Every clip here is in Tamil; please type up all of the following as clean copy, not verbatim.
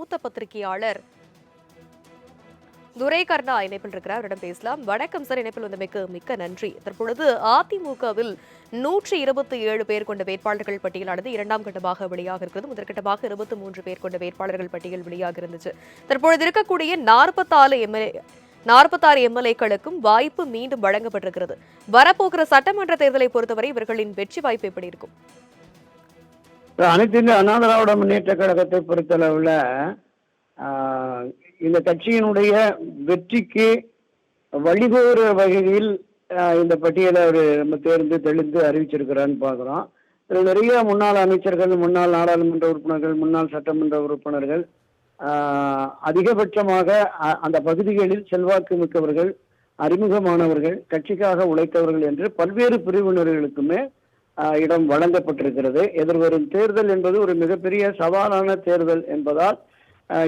மூத்த பத்திரிகையாளர் துரை கர்ணா இணைப்பில் இருக்கிறார். அவரிடம் பேசலாம். வணக்கம் சார், இணைப்பில் வந்தமைக்கு மிக்க நன்றி. தற்பொழுது அதிமுகவில் 127 பேர் கொண்ட வேட்பாளர்கள் பட்டியலானது இரண்டாம் கட்டமாக வெளியாக இருக்கிறது. முதற்கட்டமாக 23 பேர் கொண்ட வேட்பாளர்கள் பட்டியல் வெளியாக இருந்துச்சு. தற்பொழுது இருக்கக்கூடிய 46 எம்எல்ஏக்களுக்கும் வாய்ப்பு மீண்டும் வழங்கப்பட்டிருக்கிறது. வரப்போகிற சட்டமன்ற தேர்தலை பொறுத்தவரை இவர்களின் வெற்றி வாய்ப்பு எப்படி இருக்கும்? அனைத்து இந்திய அண்ணா திராவிட முன்னேற்ற கழகத்தை பொறுத்தளவுல இந்த கட்சியினுடைய வெற்றிக்கு வழிகோறு வகையில் இந்த பட்டியலை அவர் நம்ம தேர்ந்து தெளிந்து அறிவிச்சிருக்கிறான்னு பார்க்குறோம். இதில் நிறைய முன்னாள் அமைச்சர்கள், முன்னாள் நாடாளுமன்ற உறுப்பினர்கள், முன்னாள் சட்டமன்ற உறுப்பினர்கள், அதிகபட்சமாக அந்த பகுதிகளில் செல்வாக்கு மிக்கவர்கள், அறிமுகமானவர்கள், கட்சிக்காக உழைத்தவர்கள் என்று பல்வேறு பிரிவினர்களுக்குமே இடம் வழங்கப்பட்டிருக்கிறது. எதிர்வரும் தேர்தல் என்பது ஒரு மிகப்பெரிய சவாலான தேர்தல் என்பதால்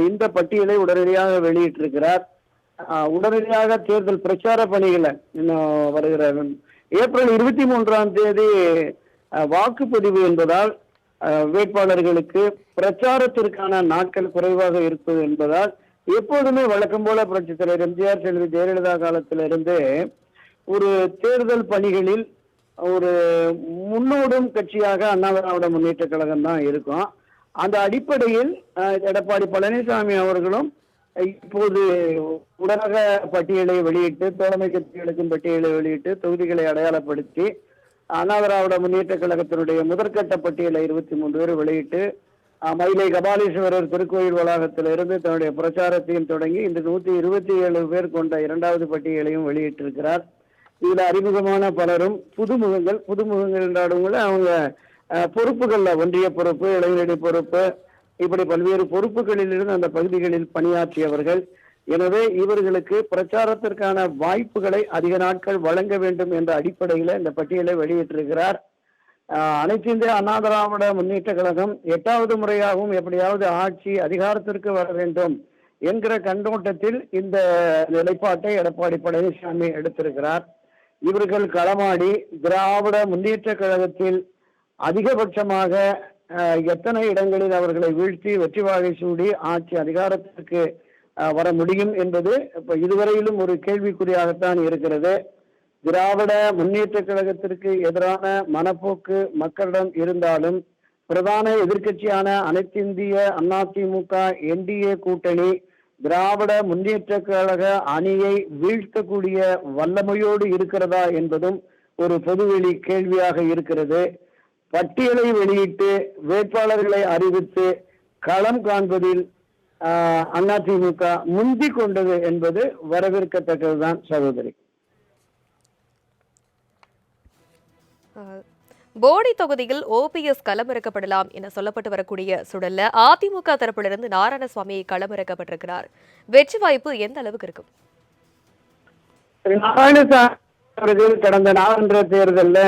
இந்த பட்டியலை உடனடியாக வெளியிட்டிருக்கிறார். உடனடியாக தேர்தல் பிரச்சார பணிகளை இன்னும் வருகிற ஏப்ரல் 23 வாக்குப்பதிவு என்பதால் வேட்பாளர்களுக்கு பிரச்சாரத்திற்கான நாட்கள் குறைவாக இருப்பது என்பதால் எப்போதுமே வழக்கம் போல புரட்சித் தலைவர் எம்ஜிஆர், செல்வி ஜெயலலிதா காலத்திலிருந்து ஒரு தேர்தல் பணிகளில் ஒரு முன்னோடும் கட்சியாக அண்ணா திராவிட முன்னேற்ற கழகம் தான் இருக்கும். அந்த அடிப்படையில் எடப்பாடி பழனிசாமி அவர்களும் இப்போது ஊடக பட்டியலை வெளியிட்டு, தோழமை கட்சிகளுக்கும் பட்டியலை வெளியிட்டு, தொகுதிகளை அடையாளப்படுத்தி அண்ணா திராவிட முன்னேற்ற கழகத்தினுடைய முதற்கட்ட பட்டியலை 23 பேர் வெளியிட்டு மயிலை கபாலீஸ்வரர் திருக்கோயில் வளாகத்திலிருந்து தன்னுடைய பிரச்சாரத்தையும் தொடங்கி இந்த 127 பேர் கொண்ட இரண்டாவது பட்டியலையும் வெளியிட்டிருக்கிறார். இதுல அறிமுகமான பலரும் புதுமுகங்கள் என்றாடுங்கள அவங்க பொறுப்புகள்ல ஒன்றிய பொறுப்பு, இளைஞரணி பொறுப்பு, இப்படி பல்வேறு பொறுப்புகளில் இருந்து அந்த பகுதிகளில் பணியாற்றியவர்கள். எனவே இவர்களுக்கு பிரச்சாரத்திற்கான வாய்ப்புகளை அதிக நாட்கள் வழங்க வேண்டும் என்ற அடிப்படையில இந்த பட்டியலை வெளியிட்டிருக்கிறார். அனைத்து இந்திய அண்ணா திராவிட முன்னேற்ற கழகம் 8வது முறையாகவும் எப்படியாவது ஆட்சி அதிகாரத்திற்கு வர வேண்டும் என்கிற கண்ணோட்டத்தில் இந்த நிலைப்பாட்டை எடப்பாடி பழனிசாமி எடுத்திருக்கிறார். இவர்கள் களமாடி திராவிட முன்னேற்ற கழகத்தில் அதிகபட்சமாக எத்தனை இடங்களில் அவர்களை வீழ்த்தி வெற்றி வாகை சூடி ஆட்சி அதிகாரத்திற்கு வர முடியும் என்பது இப்ப இதுவரையிலும் ஒரு கேள்விக்குறியாகத்தான் இருக்கிறது. திராவிட முன்னேற்ற கழகத்திற்கு எதிரான மனப்போக்கு மக்களிடம் இருந்தாலும் பிரதான எதிர்க்கட்சியான அனைத்திந்திய அதிமுக என்டிஏ கூட்டணி திராவிட முன்னேற்ற கழக அணியை வீழ்த்தக்கூடிய வல்லமையோடு இருக்கிறதா என்பதும் ஒரு பொதுவெளி கேள்வியாக இருக்கிறது. பட்டியலை வெளியிட்டு வேட்பாளர்களை அறிவித்து களம் காண்பதில் அதிமுக முந்தி கொண்டது என்பது வரவேற்கத்தக்கதுதான் சகோதரி. போடி தொகுதியில் ஓபிஎஸ் களமிறக்கப்படலாம் என சொல்லப்பட்டு வரக்கூடிய சூழல்ல அதிமுக தரப்பிலிருந்து நாராயணசுவாமி களமிறக்கப்பட்டிருக்கிறார். வெற்றி வாய்ப்பு எந்த அளவுக்கு இருக்கும்? நாராயணசாமி அவர்கள் கடந்த நாடாளுமன்ற தேர்தலில்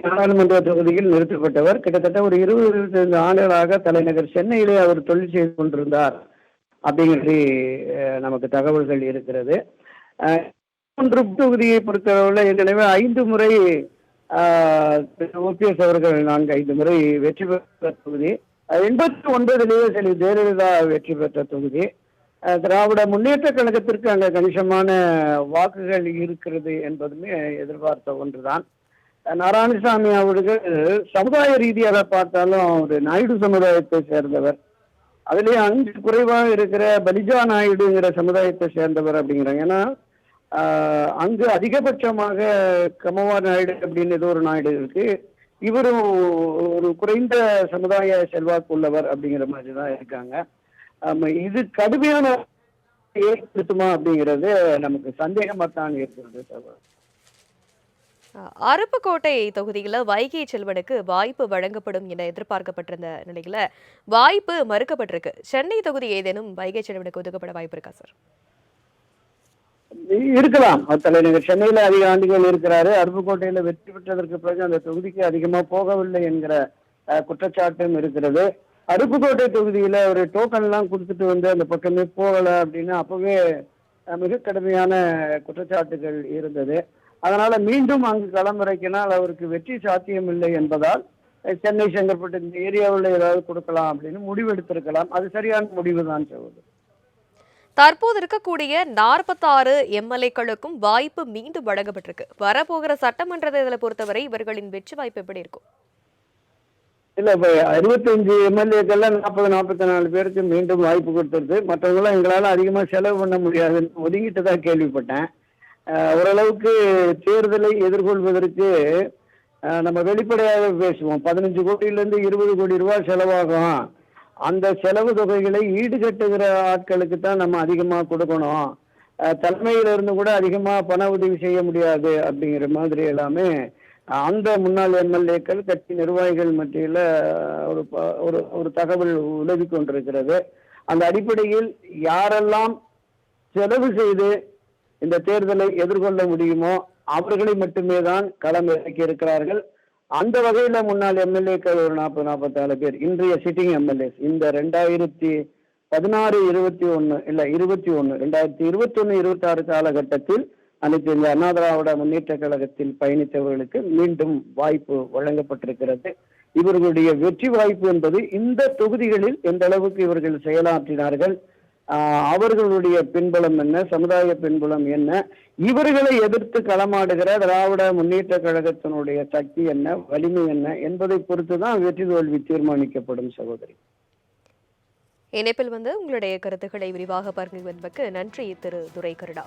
நாடாளுமன்ற தொகுதியில் நிறுத்தப்பட்டவர். கிட்டத்தட்ட ஒரு 20-25 ஆண்டுகளாக தலைநகர் சென்னையிலே அவர் தொழில் செய்து கொண்டிருந்தார் அப்படிங்கிறது நமக்கு தகவல்கள் இருக்கிறது. தொகுதியை பொறுத்தளவில் ஏற்கனவே 5 முறை ஓபிஎஸ் அவர்கள் 4-5 முறை வெற்றி பெற்ற தொகுதி. 89 செல்வி ஜெயலலிதா வெற்றி பெற்ற தொகுதி. திராவிட முன்னேற்ற கழகத்திற்கு அங்கே கணிசமான வாக்குகள் இருக்கிறது என்பதுமே எதிர்பார்த்த ஒன்றுதான். நாராயணசாமி அவர்கள் சமுதாய ரீதியாக பார்த்தாலும் ஒரு நாயுடு சமுதாயத்தை சேர்ந்தவர். அதுலேயே அங்கு குறைவாக இருக்கிற பலிஜா நாயுடுங்கிற சமுதாயத்தை சேர்ந்தவர் அப்படிங்கிறாங்க. ஏன்னா அங்கு அதிகபட்சமாக கமவா நாயுடு அப்படின்னு ஏதோ ஒரு நாயுடு இருக்கு. இவரும் ஒரு குறைந்த சமுதாய செல்வாக்கு உள்ளவர் அப்படிங்கிற மாதிரி தான் இருக்காங்க. இது கடுமையான ஏற்படுத்துமா அப்படிங்கிறது நமக்கு சந்தேகமாத்தான் இருக்கிறது. அருப்புக்கோட்டை தொகுதியில வைகை செல்வனுக்கு வாய்ப்பு வழங்கப்படும் என எதிர்பார்க்கப்பட்டிருந்த நிலையில வாய்ப்பு மறுக்கப்பட்டிருக்கு. சென்னை தொகுதி ஏதேனும் வைகை செல்வனுக்கு ஒதுக்கப்பட வாய்ப்பு இருக்கா சார்? இருக்கலாம். தலைநகர் சென்னையில அதிக ஆண்டுகள் இருக்கிறாரு. அருப்புக்கோட்டையில வெற்றி பெற்றதற்கு பிறகு அந்த தொகுதிக்கு அதிகமா போகவில்லை என்கிற குற்றச்சாட்டும் இருக்கிறது. அருப்புக்கோட்டை தொகுதியில ஒரு டோக்கன் எல்லாம் கொடுத்துட்டு வந்து அந்த பக்கமே போகல அப்படின்னு அப்பவே மிக கடுமையான குற்றச்சாட்டுகள் இருந்தது. அதனால மீண்டும் அங்கு களமிறக்கினால் அவருக்கு வெற்றி சாத்தியம் இல்லை என்பதால் சென்னை செங்கல்பட்டு இந்த ஏரியாவில் ஏதாவது கொடுக்கலாம் அப்படின்னு முடிவு எடுத்திருக்கலாம். அது சரியான முடிவு தான் சகோதரி. தற்போது இருக்கக்கூடிய 46 எம்எல்ஏக்களுக்கும் வாய்ப்பு மீண்டும் வழங்கப்பட்டிருக்கு. வரப்போகிற சட்டமன்ற தேர்தலை பொறுத்தவரை இவர்களின் வெற்றி வாய்ப்பு எப்படி இருக்கும்? இல்ல இப்ப 65 எம்எல்ஏக்கள்ல 40-44 பேருக்கு மீண்டும் வாய்ப்பு கொடுத்துருது. மற்றவங்களாம் எங்களால அதிகமா செலவு பண்ண முடியாதுன்னு ஒதுங்கிட்டு தான் கேள்விப்பட்டேன். ஓரளவுக்கு தேர்தலை எதிர்கொள்வதற்கு நம்ம வெளிப்படையாக பேசுவோம். 15 கோடியிலிருந்து 20 கோடி ரூபாய் செலவாகும். அந்த செலவு தொகைகளை ஈடுகட்டுகிற ஆட்களுக்கு தான் நம்ம அதிகமா கொடுக்கணும். தலைமையில இருந்து கூட அதிகமா பண உதவி செய்ய முடியாது அப்படிங்கிற மாதிரி எல்லாமே அந்த முன்னாள் எம்எல்ஏக்கள் கட்சி நிர்வாகிகள் மத்தியில ஒரு ஒரு ஒரு தகவல் உலவி கொண்டிருக்கிறது. அந்த அடிப்படையில் யாரெல்லாம் செலவு செய்து இந்த தேர்தலை எதிர்கொள்ள முடியுமோ அவர்களை மட்டுமே தான் களம் இறக்கி இருக்கிறார்கள். அந்த வகையில முன்னாள் எம்எல்ஏக்கள் ஒரு 40-44 பேர் இன்றைய சிட்டிங் எம்எல்ஏஸ் இந்த 2016-21 காலகட்டத்தில் அனைத்து இந்த அண்ணா திராவிட முன்னேற்ற கழகத்தில் பயணித்தவர்களுக்கு மீண்டும் வாய்ப்பு வழங்கப்பட்டிருக்கிறது. இவர்களுடைய வெற்றி வாய்ப்பு என்பது இந்த தொகுதிகளில் எந்த அளவுக்கு இவர்கள் செயலாற்றினார்கள், அவர்களுடைய பின்புலம் என்ன, சமுதாய பின்புலம் என்ன, இவர்களை எதிர்த்து களமாடுகிற திராவிட முன்னேற்ற கழகத்தினுடைய சக்தி என்ன, வலிமை என்ன என்பதை பொறுத்துதான் வெற்றி தோல்வி தீர்மானிக்கப்படும் சகோதரி. இணைப்பில் உங்களுடைய கருத்துக்களை விரிவாக பகிர்ந்ததற்கு நன்றி திரு துரைகருடா.